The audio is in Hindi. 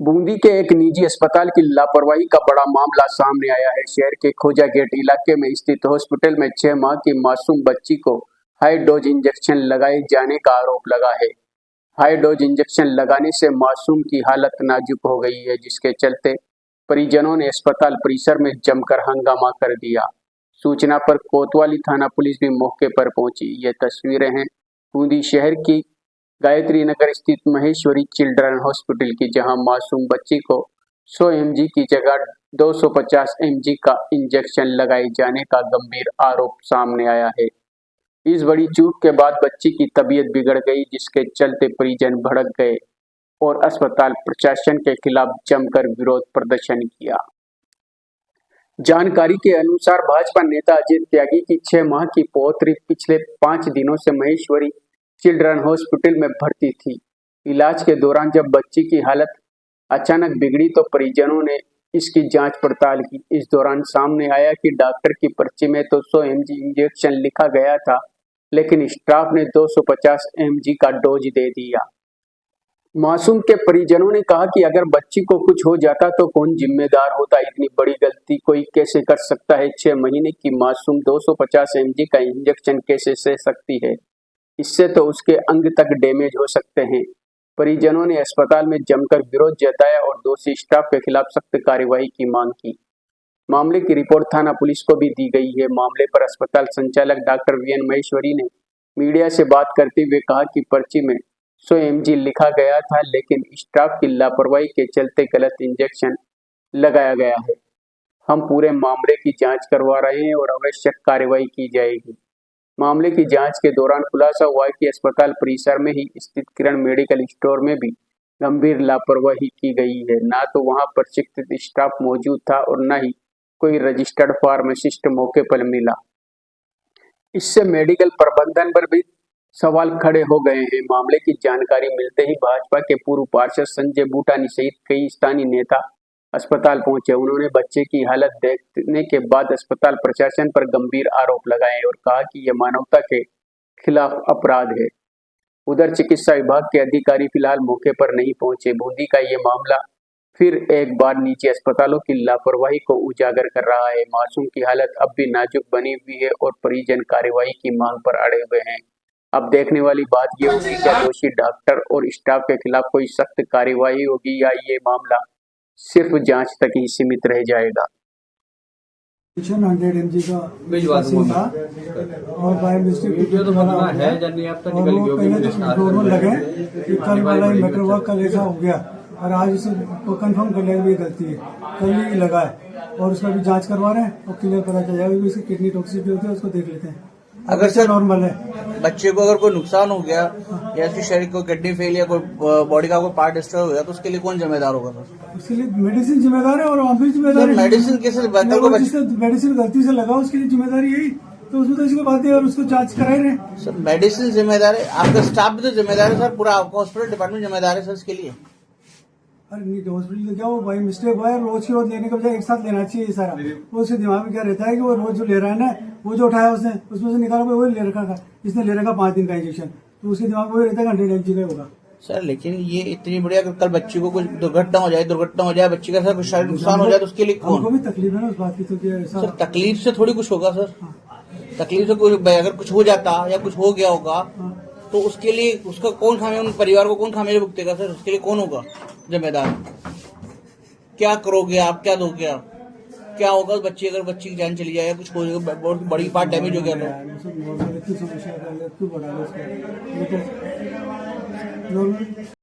बूंदी के एक निजी अस्पताल की लापरवाही का बड़ा मामला सामने आया है। शहर के खोजा गेट इलाके में स्थित हॉस्पिटल में 6 माह की मासूम बच्ची को हाई डोज इंजेक्शन लगाए जाने का आरोप लगा है। हाई डोज इंजेक्शन लगाने से मासूम की हालत नाजुक हो गई है, जिसके चलते परिजनों ने अस्पताल परिसर में जमकर हंगामा कर दिया। सूचना पर कोतवाली थाना पुलिस भी मौके पर पहुंची। ये तस्वीरें हैं बूंदी शहर की गायत्री नगर स्थित महेश्वरी चिल्ड्रन हॉस्पिटल की, जहां मासूम बच्ची को 100 mg की जगह 250 mg का इंजेक्शन लगाए जाने का गंभीर आरोप सामने आया है। इस बड़ी चूक के बाद बच्ची की तबीयत बिगड़ गई, जिसके चलते परिजन भड़क गए और अस्पताल प्रशासन के खिलाफ जमकर विरोध प्रदर्शन किया। जानकारी के अनुसार भाजपा नेता अजय त्यागी की 6 माह की पौत्री पिछले 5 दिनों से महेश्वरी चिल्ड्रन हॉस्पिटल में भर्ती थी। इलाज के दौरान जब बच्ची की हालत अचानक बिगड़ी तो परिजनों ने इसकी जांच पड़ताल की। इस दौरान सामने आया कि डॉक्टर की पर्ची में तो 100 mg इंजेक्शन लिखा गया था, लेकिन स्टाफ ने 250 mg का डोज दे दिया। मासूम के परिजनों ने कहा कि अगर बच्ची को कुछ हो जाता तो कौन जिम्मेदार होता। इतनी बड़ी गलती कोई कैसे कर सकता है। 6 महीने की मासूम 250 mg का इंजेक्शन कैसे सह सकती है। इससे तो उसके अंग तक डैमेज हो सकते हैं। परिजनों ने अस्पताल में जमकर विरोध जताया और दोषी स्टाफ के खिलाफ सख्त कार्रवाई की मांग की। मामले की रिपोर्ट थाना पुलिस को भी दी गई है। मामले पर अस्पताल संचालक डॉक्टर वीएन महेश्वरी ने मीडिया से बात करते हुए कहा कि पर्ची में 100 mg लिखा गया था, लेकिन स्टाफ की लापरवाही के चलते गलत इंजेक्शन लगाया गया है। हम पूरे मामले की जांच करवा रहे हैं और आवश्यक कार्रवाई की जाएगी। मामले की जांच के दौरान खुलासा हुआ कि अस्पताल परिसर में ही स्थित किरण मेडिकल स्टोर में भी गंभीर लापरवाही की गई है। ना तो वहां प्रशिक्षित स्टाफ मौजूद था और न ही कोई रजिस्टर्ड फार्मासिस्ट मौके पर मिला। इससे मेडिकल प्रबंधन पर भी सवाल खड़े हो गए हैं। मामले की जानकारी मिलते ही भाजपा के पूर्व पार्षद संजय बूटानी सहित कई स्थानीय नेता अस्पताल पहुंचे। उन्होंने बच्चे की हालत देखने के बाद अस्पताल प्रशासन पर गंभीर आरोप लगाए और कहा कि यह मानवता के खिलाफ अपराध है। उधर चिकित्सा विभाग के अधिकारी फिलहाल मौके पर नहीं पहुंचे। बूंदी का ये मामला फिर एक बार निजी अस्पतालों की लापरवाही को उजागर कर रहा है। मासूम की हालत अब भी नाजुक बनी हुई है और परिजन कार्रवाई की मांग पर अड़े हुए हैं। अब देखने वाली बात ये होगी क्या दोषी डॉक्टर और स्टाफ के खिलाफ कोई सख्त कार्रवाई होगी या ये मामला सिर्फ जांच तक ही सीमित रह जाएगा। 100 mg का सीन था और बाय मिस्टेक वीडियो तो बना है और वो पहले तो दोनों लगे कि कल वाला ही मैटर हुआ, कल ऐसा हो गया और आज इसे कंफर्म कर लिया भी गलती है, कल ही लगा है और उसका भी जांच करवा रहे हैं और क्लियर पता चल जाएगा। इसकी किडनी टॉक्सिसिटी होती है, उसको देख लेते हैं। अगर सर नॉर्मल है, बच्चे को अगर कोई नुकसान हो गया या उसके शरीर को किडनी फेल या कोई बॉडी का कोई पार्ट डिस्टर्ब हो गया तो उसके लिए कौन जिम्मेदार होगा सर? उसके लिए मेडिसिन जिम्मेदार है और हम भी जिम्मेदार है। मेडिसिन कैसे मेडिसिन गलती से लगा उसके लिए जिम्मेदारी यही तो उसमें तो इसको बात है और उसको जांच कराए रहे सर। मेडिसिन जिम्मेदार है, आपका स्टाफ भी तो जिम्मेदार है सर, पूरा आपका हॉस्पिटल डिपार्टमेंट जिम्मेदार है सर इसके लिए। अरे नहीं तो हॉस्पिटल तो क्या वो भाई मिस्टेक हुआ है, रोज की रोज लेने के बजाय एक साथ लेना चाहिए सारा। वो उसके दिमाग में क्या रहता है कि वो रोज जो ले रहा है ना, वो जो उठाया उसने उसमें से निकाला वही ले रखा था, इसने ले रखा 5 दिन का इंजेक्शन, तो उसके दिमाग में वही रहता है 100 mg का होगा सर। लेकिन ये इतनी बढ़िया कल बच्ची को कुछ दुर्घटना हो जाए बच्ची का सर कुछ शारीरिक नुकसान हो जाए तो उसके लिए हमको भी तकलीफ है ना उस बात की। तो सर तकलीफ से थोड़ी कुछ होगा सर, तकलीफ से कुछ अगर कुछ हो जाता या कुछ हो गया होगा तो उसके लिए उसका कौन खामियाजा, उन परिवार को कौन खामियाजा भुगतेगा सर? उसके लिए कौन होगा जिम्मेदार? क्या करोगे आप, क्या दोगे आप? क्या होगा बच्ची अगर बच्ची की जान चली जाए या कुछ हो जाएगा, बहुत बड़ी पार्ट डैमेज हो गया तो